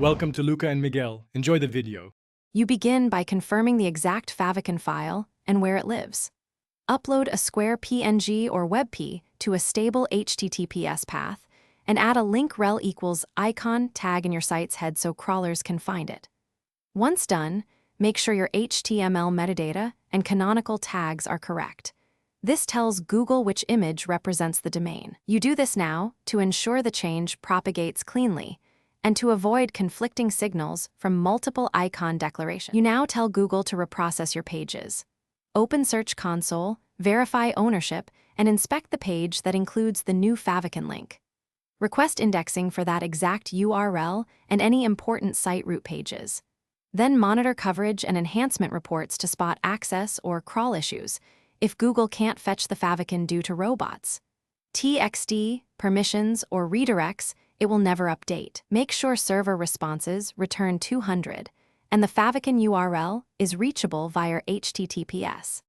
Welcome to Luca and Miguel. Enjoy the video. You begin by confirming the exact Favicon file and where it lives. Upload a square PNG or WebP to a stable HTTPS path, and add a link rel equals icon tag in your site's head so crawlers can find it. Once done, make sure your HTML metadata and canonical tags are correct. This tells Google which image represents the domain. You do this now to ensure the change propagates cleanly and to avoid conflicting signals from multiple icon declarations. You now tell Google to reprocess your pages. Open Search Console, verify ownership, and inspect the page that includes the new Favicon link. Request indexing for that exact URL and any important site root pages. Then monitor coverage and enhancement reports to spot access or crawl issues if Google can't fetch the Favicon due to robots. TXT, permissions, or redirects, it will never update. Make sure server responses return 200, and the Favicon URL is reachable via HTTPS.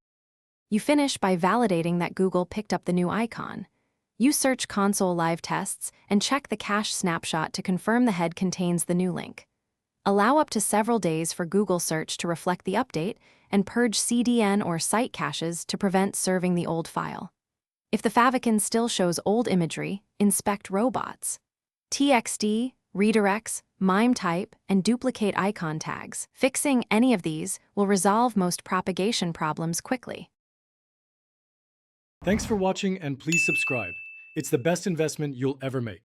You finish by validating that Google picked up the new icon. Use Search Console live tests and check the cache snapshot to confirm the head contains the new link. Allow up to several days for Google search to reflect the update and purge CDN or site caches to prevent serving the old file. If the Favicon still shows old imagery, inspect robots. TXT, redirects, MIME type, and duplicate icon tags. Fixing any of these will resolve most propagation problems quickly. Thanks for watching and please subscribe. It's the best investment you'll ever make.